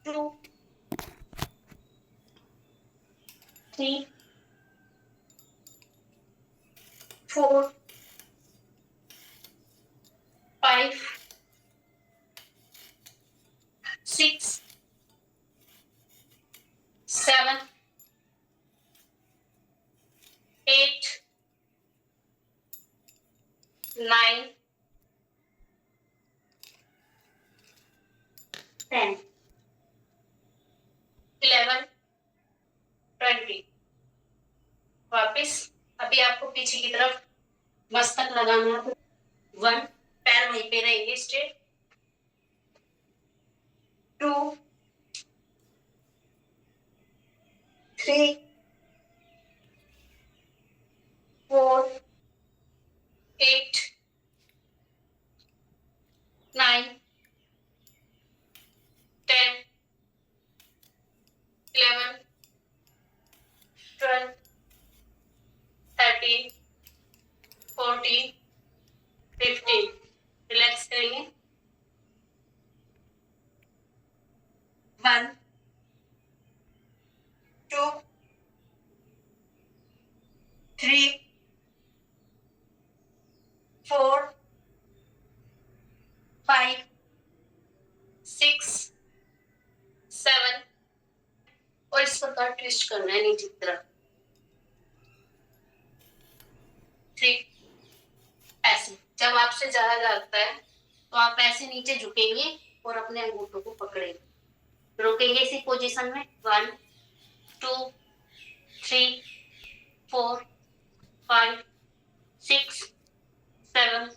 2, 3, 4, 5, 6, 7, 8, 9, 10, 11, 20। वापिस अभी आपको पीछे की तरफ मस्तक लगाना है। 1, पैर वहीं पे रहेंगे स्ट्रेट। 2, 3, 4, 8, 9, 10, 11, 12, 13, 14, 15। रिलैक्स करेंगे। 1, 2, 3, 4, 5, 6, 7 और इस प्रकार ट्विस्ट करना है नीचे की तरफ। 3, ऐसे। जब आपसे ज्यादा लगता है तो आप ऐसे नीचे झुकेंगे और अपने अंगूठों को पकड़ेंगे। रुकेंगे इसी पोजीशन में। 1, 2, 3, 4, 5, 6, 7,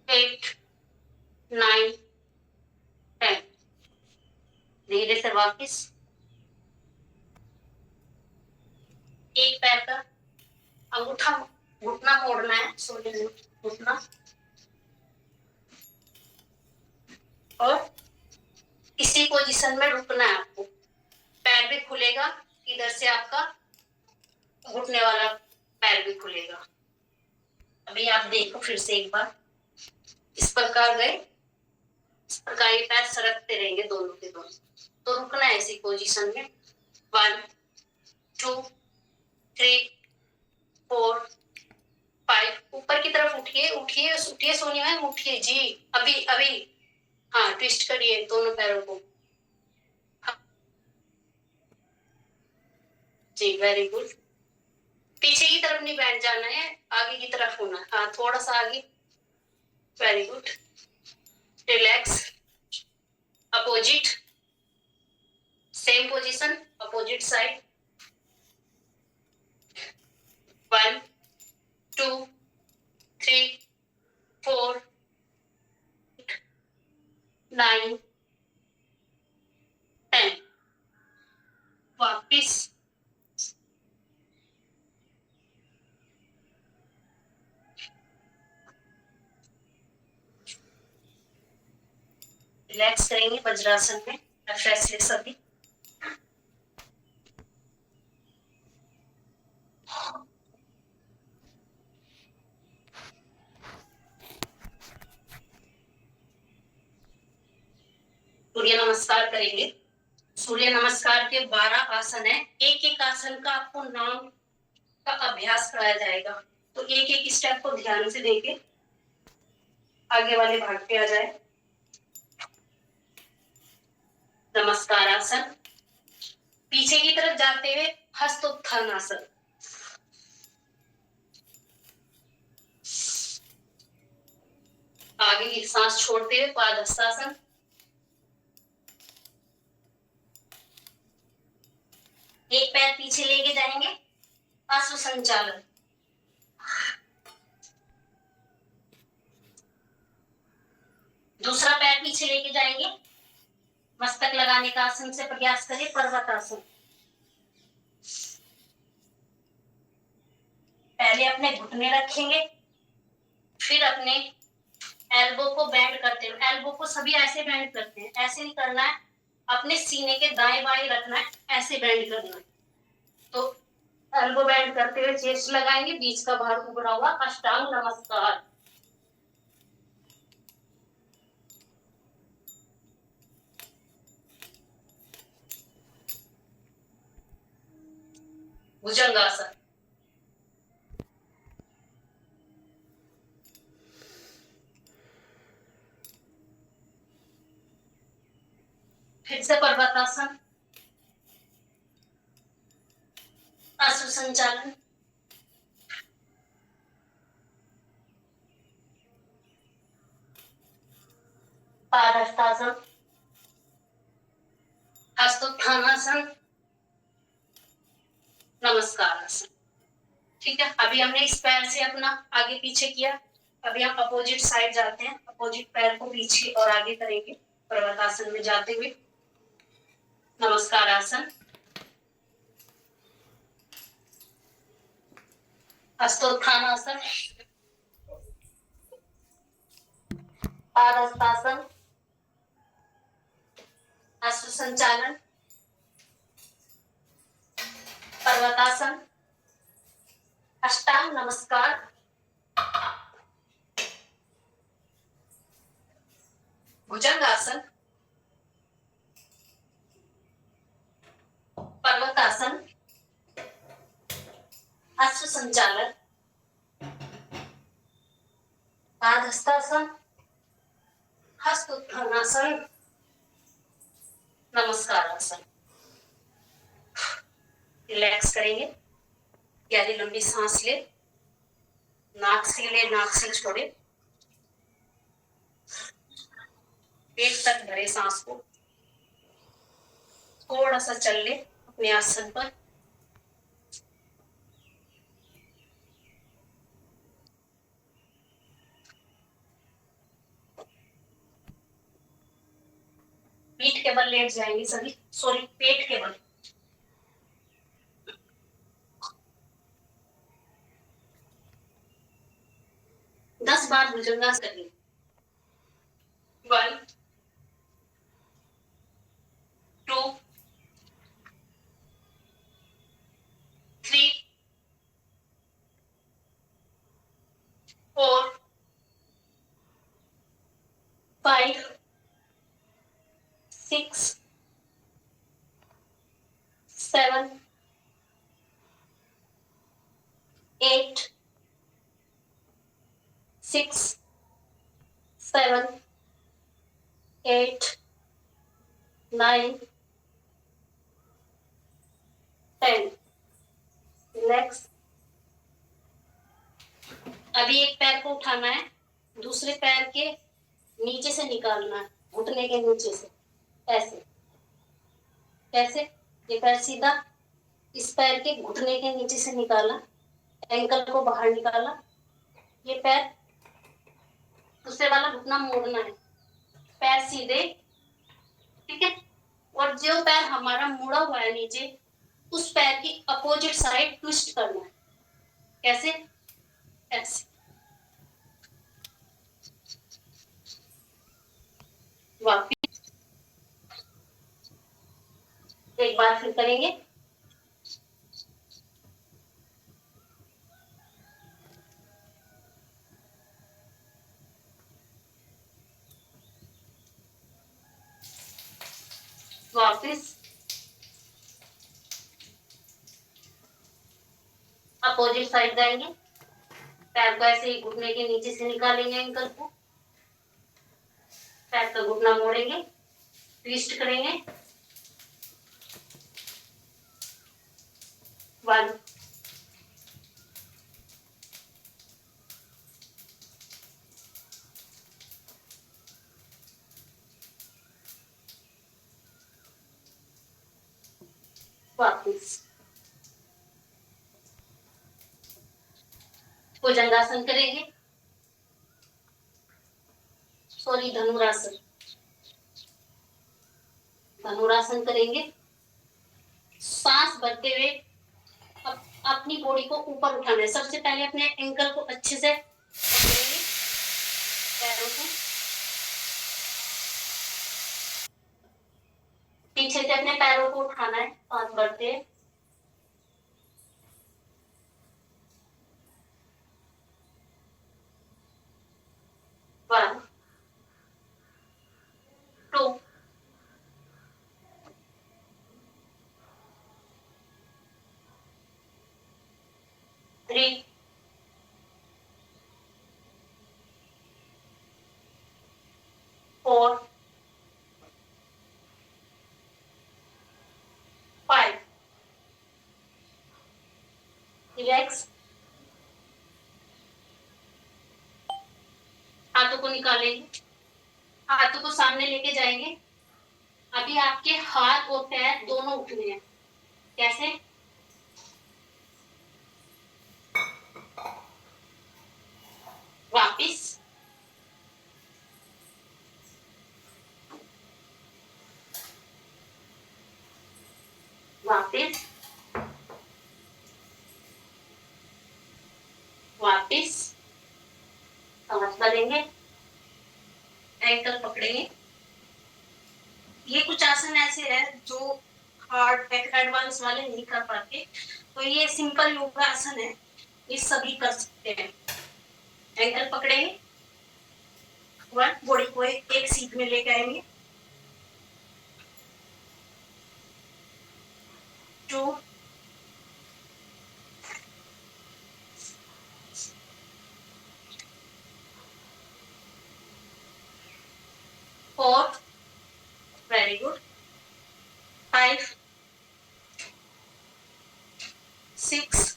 8, 9, 10। धीरे से वापिस एक पैर का अंगूठा घुटना मोड़ना है। घुटना और इसी पोजीशन में रुकना है आपको। पैर भी खुलेगा, इधर से आपका घुटने वाला पैर भी खुलेगा। अभी आप देखो फिर से एक बार। इस प्रकार गए, इस प्रकार ये पैर सरकते रहेंगे दोनों के दोनों। तो रुकना है इसी पोजीशन में। 1, 2, 3, 4, 5। ऊपर की तरफ उठिए, उठिए, उठिए सोनिया मैम, उठिए जी। अभी अभी हाँ, ट्विस्ट करिए दोनों पैरों को। जी, वेरी गुड। पीछे की तरफ नहीं बैठ जाना है, आगे की तरफ होना। हाँ, थोड़ा सा आगे। Very good. Relax. Opposite, same position, opposite side. 1, 2, 3, 4, 9, 10। वापिस रिलैक्स करेंगे वज्रासन में। फैसले सभी। सूर्य नमस्कार करेंगे। सूर्य नमस्कार के 12 आसन है। एक एक आसन का आपको नाम का अभ्यास कराया जाएगा। तो एक एक स्टेप को ध्यान से देके आगे वाले भाग पे आ जाए। नमस्कार आसन। पीछे की तरफ जाते हुए हस्तोत्थान आसन। आगे की सांस छोड़ते हुए पादहस्तासन। एक पैर पीछे लेके जाएंगे, अश्व संचालन। दूसरा पैर पीछे लेके जाएंगे, मस्तक लगाने का आसन से प्रयास करें, पर्वतासन। पहले अपने घुटने रखेंगे, फिर अपने एल्बो को बेंड करते हैं। एल्बो को सभी ऐसे बेंड करते हैं, ऐसे नहीं करना है। अपने सीने के दाएं बाएं रखना है, ऐसे बेंड करना है। तो एल्बो बेंड करते हुए चेस्ट लगाएंगे, बीच का भार उभरा हुआ, अष्टांग नमस्कार। भुजंगासन। फिर से पर्वतासन। अश्व संचालन। पादहस्तासन। हस्तोत्थानासन। नमस्कार आसन। ठीक है, अभी हमने इस पैर से अपना आगे पीछे किया। अभी हम अपोजिट साइड जाते हैं, अपोजिट पैर को पीछे और आगे करेंगे पर्वतासन में जाते हुए। नमस्कार आसन। हस्तोत्थानासन। पादहस्तासन। अश्व संचालन। पर्वतासन। अष्टांग नमस्कार। भुजंगासन। पर्वतासन। अश्व संचालन। पादहस्तासन। हस्तोत्थानासन। नमस्कार आसन। रिलैक्स करेंगे, गहरी लंबी सांस ले, नाक से छोड़े, पेट तक भरे सांस को, थोड़ा सा चल ले अपने आसन पर। पीठ के बल लेट जाएंगे सभी, सॉरी पेट के बल। दस बार भुजंगासन करेंगे। 1 2 3 4 5 6 7 8 6 7 8 9 10। रिलैक्स। अभी एक पैर को उठाना है, दूसरे पैर के नीचे से निकालना है, घुटने के नीचे से, ऐसे। कैसे? ये पैर सीधा, इस पैर के घुटने के नीचे से निकाला, एंकल को बाहर निकाला, ये पैर, दूसरे वाला घुटना मोड़ना है, पैर सीधे। ठीक है, और जो पैर हमारा मुड़ा हुआ है नीचे, उस पैर की अपोजिट साइड ट्विस्ट करना है। कैसे? ऐसे। वापिस एक बार फिर करेंगे। वापिस अपोजिट साइड जाएंगे, पैर को ऐसे ही घुटने के नीचे से निकालेंगे, एंकल को, पैर का घुटना मोड़ेंगे, ट्विस्ट करेंगे। 1 वापिस भुजंगासन करेंगे, सॉरी धनुरासन। धनुरासन करेंगे, सांस भरते हुए अपनी बॉडी को ऊपर उठाना है। सबसे पहले अपने एंकल को अच्छे से पकड़ेंगे पैरों से, पीछे से अपने पैरों को उठाना है, सांस भरते हैं। 1 2 3 4 5 रिलैक्स। हाथों को निकालेंगे, हाथों को सामने लेके जाएंगे। अभी आपके हाथ और पैर दोनों उठने हैं। कैसे? वापिस, वापिस, वापिस। समझ करेंगे, एंकल पकड़ेंगे। ये कुछ आसन ऐसे है जो हार्ड एडवांस वाले नहीं कर पाते, तो ये सिंपल योगा आसन है, ये सभी कर सकते हैं। एंकल पकड़ेंगे, बॉडी को एक सीट में लेके आएंगे। 2 4 वेरी गुड। 5 6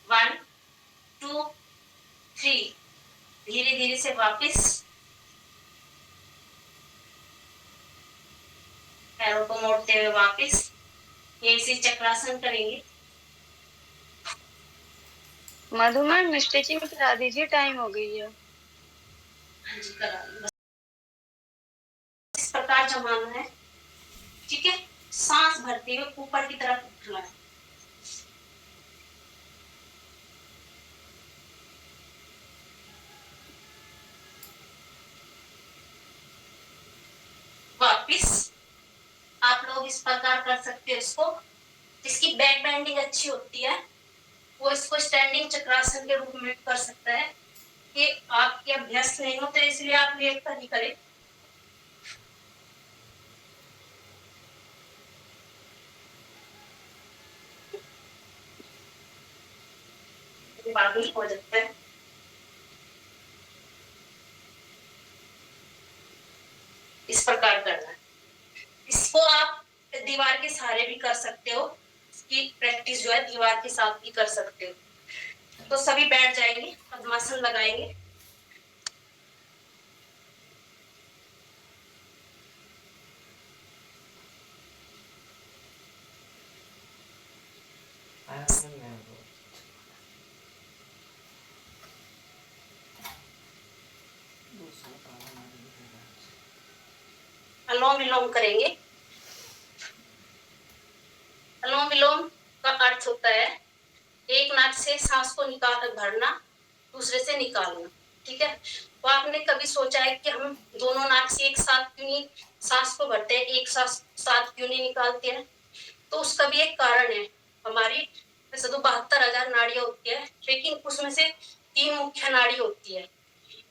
1 2 3। धीरे धीरे से वापस पैरों को मोड़ते हुए वापस ये इसी चक्रासन करेंगे। मधु मैम स्ट्रेचिंग करा दीजिए, टाइम हो गई है। जी करा, इस प्रकार जमाना है, ठीक है। सांस भरते हुए ऊपर की तरफ उठना है। वापिस आप लोग इस प्रकार कर सकते हो इसको। जिसकी बैक बेंडिंग अच्छी होती है वो इसको स्टैंडिंग चक्रासन के रूप में कर सकता है। कि आपके अभ्यस्त नहीं होते इसलिए आप लेट कर ही करें। बादल हो जाता है। इस प्रकार करना है। इसको आप दीवार के सहारे भी कर सकते हो। इसकी प्रैक्टिस जो है दीवार के साथ भी कर सकते हो। तो सभी बैठ जाएंगे, पद्मासन लगाएंगे। अनुलोम विलोम करेंगे। अनुलोम विलोम का अर्थ होता है एक नाक से सांस को निकाल भरना, दूसरे से निकालना, ठीक है। तो आपने कभी सोचा है कि हम दोनों नाक से एक साथ क्यों नहीं सांस को भरते हैं, एक साथ क्यों नहीं निकालते हैं? तो उसका भी एक कारण है। हमारी वैसे तो 72,000 नाड़ियां होती है, लेकिन उसमें से 3 मुख्य नाड़ी होती है,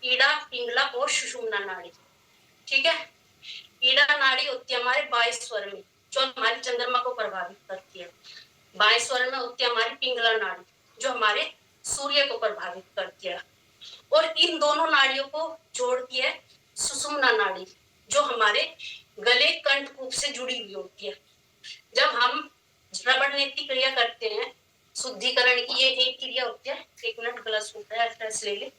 ईड़ा, पिंगला और सुषुम्ना नाड़ी, ठीक है। ईड़ा नाड़ी होती है हमारे बाएं स्वर में, जो हमारी चंद्रमा को प्रभावित करती है। बाएं स्वर में होती है हमारी पिंगला नाड़ी, जो हमारे सूर्य को प्रभावित करती है। और इन दोनों नाड़ियों को जोड़ती है सुषुम्ना नाड़ी, जो हमारे गले कंठकूप से जुड़ी हुई होती है। जब हम रबड़ नेति क्रिया करते हैं, शुद्धिकरण की ये एक क्रिया होती है। 1 मिनट ग्लास होता है, फ्रेश ले ले।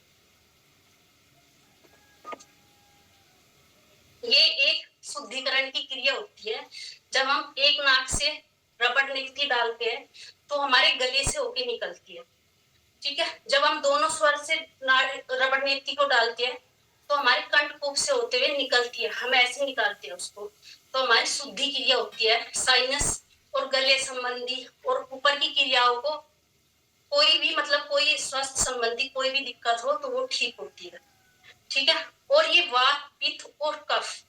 ये एक शुद्धिकरण की क्रिया होती है। जब हम एक नाक से रबड़ नेति डालते हैं तो हमारे गले से होके निकलती है, ठीक है। जब हम दोनों स्वर से रबड़ नेति को डालते हैं तो हमारे कंठकूप से होते हुए निकलती है, हम ऐसे निकालते हैं उसको। तो हमारी शुद्धि क्रिया होती है। साइनस और गले संबंधी और ऊपर की क्रियाओं को कोई भी मतलब कोई स्वास्थ्य संबंधी कोई भी दिक्कत हो तो वो ठीक होती है, ठीक है। और ये वात, पित्त और कफ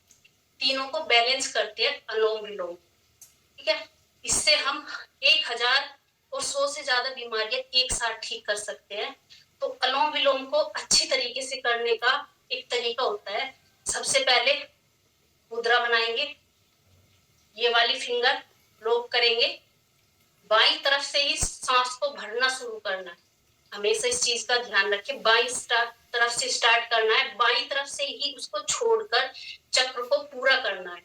तीनों को बैलेंस करते हैं अनुलोम विलोम, ठीक है। इससे हम 1000 और 100 से ज्यादा बीमारियां एक साथ ठीक कर सकते हैं। तो अनुलोम विलोम को अच्छी तरीके से करने का एक तरीका होता है। सबसे पहले मुद्रा बनाएंगे, ये वाली फिंगर लॉक करेंगे, बाईं तरफ से ही सांस को भरना शुरू करना है। हमेशा इस चीज का ध्यान रखें, बाई तरफ से स्टार्ट करना है, बाई तरफ से ही उसको छोड़कर चक्र को पूरा करना है।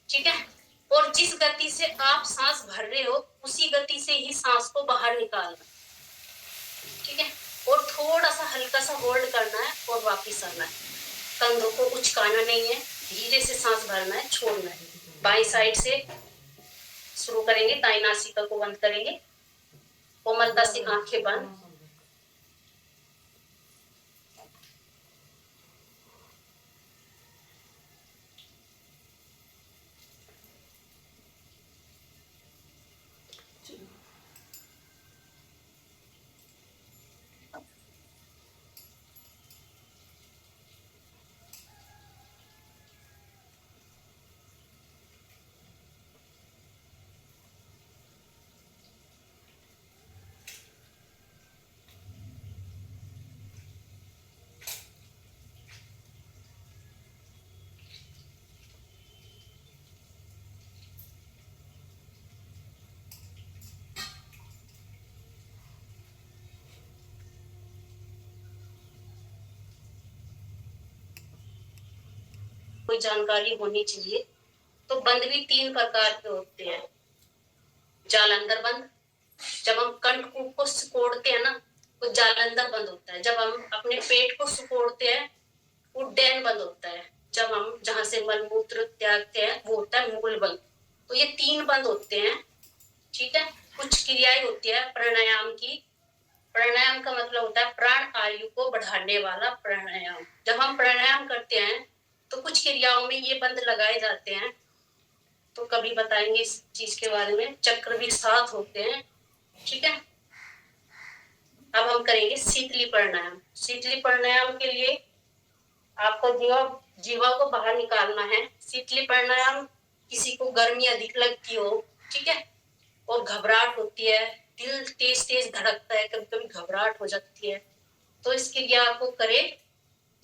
ठीक है, और जिस गति से आप सांस भर रहे हो उसी गति से ही सांस को बाहर निकालना। ठीक है, और थोड़ा सा हल्का सा होल्ड करना है और वापिस आना है। कंधों को उचकाना नहीं है, धीरे से सांस भरना है, छोड़ना है। बाई साइड से शुरू करेंगे, दाई नासिका को बंद करेंगे, कोमलता से आंखें बंद। कोई जानकारी होनी चाहिए। तो बंद भी 3 प्रकार के होते हैं। जालंधर बंद, जब हम कंठकूप को सिकोड़ते हैं ना तो जालंधर बंद होता है। जब हम अपने पेट को सिकोड़ते हैं उड्डयन बंद होता है। जब हम जहां से मलमूत्र त्यागते हैं वो होता है मूल बंद। तो ये 3 बंद होते हैं। ठीक है, कुछ क्रियाएं होती है प्राणायाम की। प्राणायाम का मतलब होता है प्राण आयु को बढ़ाने वाला प्राणायाम। जब हम प्राणायाम करते हैं तो कुछ क्रियाओं में ये बंद लगाए जाते हैं, तो कभी बताएंगे इस चीज के बारे में। चक्र भी 7 होते हैं। ठीक है, अब हम करेंगे शीतली प्राणायाम। शीतली प्राणायाम के लिए आपको जीवा को बाहर निकालना है। शीतली प्राणायाम किसी को गर्मी अधिक लगती हो, ठीक है, और घबराहट होती है, दिल तेज तेज धड़कता है, कभी कभी घबराहट हो जाती है, तो इस क्रिया को करे।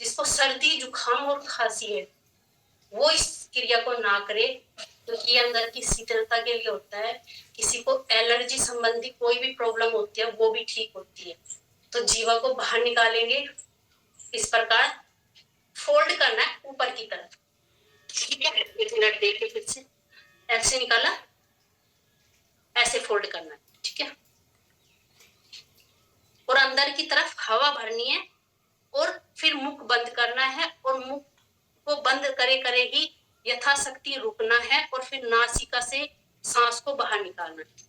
जिसको सर्दी जुकाम और खांसी है वो इस क्रिया को ना करे, तो ये अंदर की शीतलता के लिए होता है। किसी को एलर्जी संबंधी कोई भी प्रॉब्लम होती है वो भी ठीक होती है। तो जीवा को बाहर निकालेंगे इस प्रकार, फोल्ड करना है ऊपर की तरफ। ठीक है, 1 मिनट देखिए, फिर से ऐसे निकाला, ऐसे फोल्ड करना है। ठीक है, और अंदर की तरफ हवा भरनी है और फिर मुख बंद करना है, और मुख को बंद करे करे ही यथाशक्ति रुकना है, और फिर नासिका से सांस को बाहर निकालना है।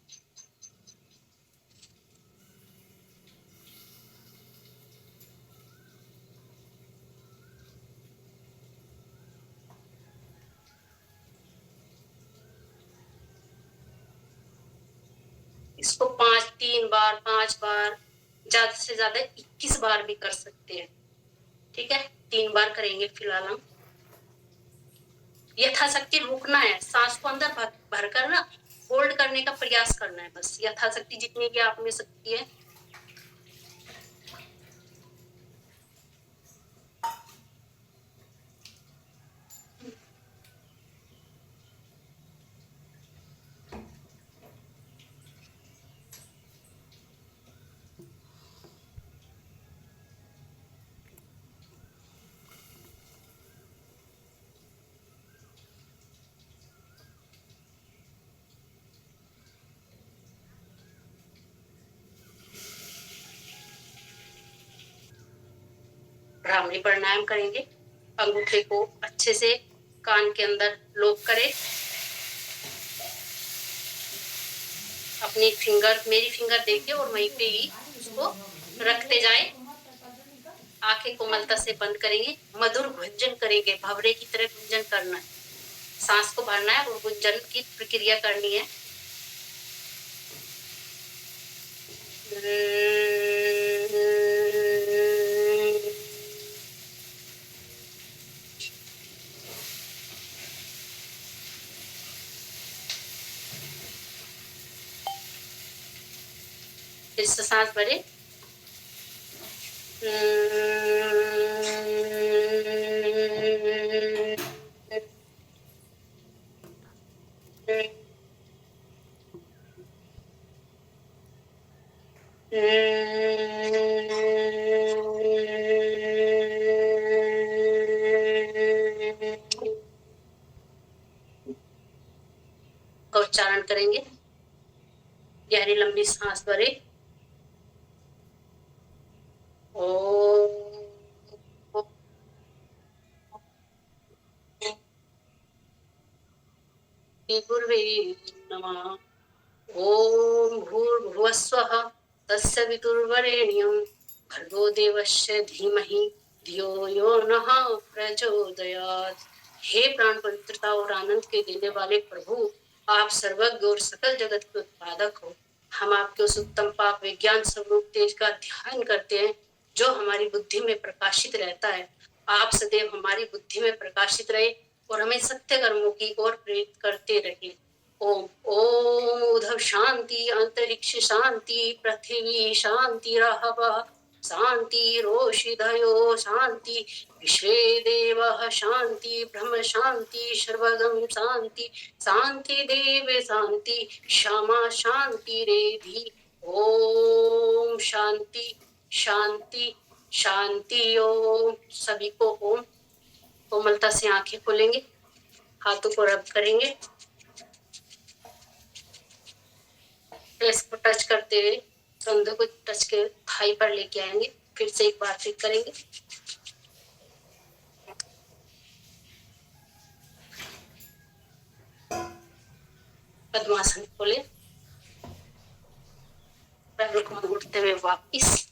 इसको 3 बार 5 बार, ज्यादा से ज्यादा 21 बार भी कर सकते हैं। ठीक है, 3 बार करेंगे फिलहाल हम। यथाशक्ति रुकना है, सांस को अंदर भर कर ना होल्ड करने का प्रयास करना है, बस यथाशक्ति जितनी भी आप में शक्ति है। भ्रामरी प्राणायाम करेंगे। अंगूठे को अच्छे से कान के अंदर लॉक करें। अपनी फिंगर, मेरी फिंगर देखिए, और वहीं पे ही उसको रखते जाए। आंखें कोमलता से बंद करेंगे, मधुर गुंजन करेंगे, भवरे की तरह गुंजन करना है। सांस को भरना है और गुंजन की प्रक्रिया करनी है। फिर से सांस भरे। का उच्चारण करेंगे। गहरी लंबी सांस भरे। ओम। श्री गुरुवे नमः। ओम भूर्भुवस्वः तस्य वितुर्वरेण्यं भर्गो देवस्य धीमहि धियो यो नः प्रचोदयात्। हे प्राण पवित्रता और आनंद के देने वाले प्रभु, आप सर्वज्ञ और सकल जगत के उत्पादक हो। हम आपके उस उत्तम पाप विज्ञान स्वरूप तेज का ध्यान करते हैं जो हमारी बुद्धि में प्रकाशित रहता है। आप सदैव हमारी बुद्धि में प्रकाशित रहे और हमें सत्य कर्मों की ओर प्रेरित करते रहे। ओम ओम उधव शांति, अंतरिक्ष शांति, पृथ्वी शांति रहव शांति, रोषिधयो शांति, विश्वे देवः शांति, ब्रह्म शांति, सर्वगम शांति, शांति देव शांति, क्षमा शांति रेधि। ओम शांति शांति शांति। ओम। सभी को ओम। कोमलता से आंखें खोलेंगे, हाथों को रब करेंगे, फेस को टच करते हुए कंधों को टच के थाई पर लेके आएंगे। फिर से एक बार फिर करेंगे। पद्मासन खोले, पैरों को मोड़ते हुए वापिस